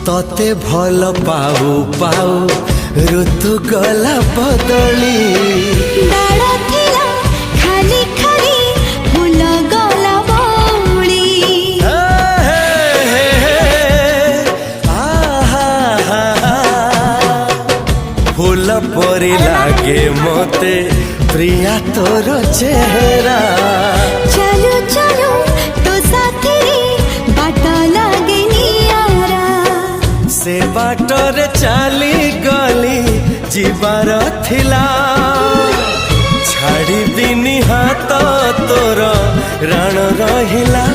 तते भल पाऊ पाऊ ऋतु गला बदली डाल थिला खाली खाली फूल गला बौली फूल परी लागे मते प्रिया तोर चेहरा चलो चलो तो साथी बाट लागे नियारा से बाटरे चली गली जीवार थिला छाड़ी दिनी हाथ तोर राण रहिला।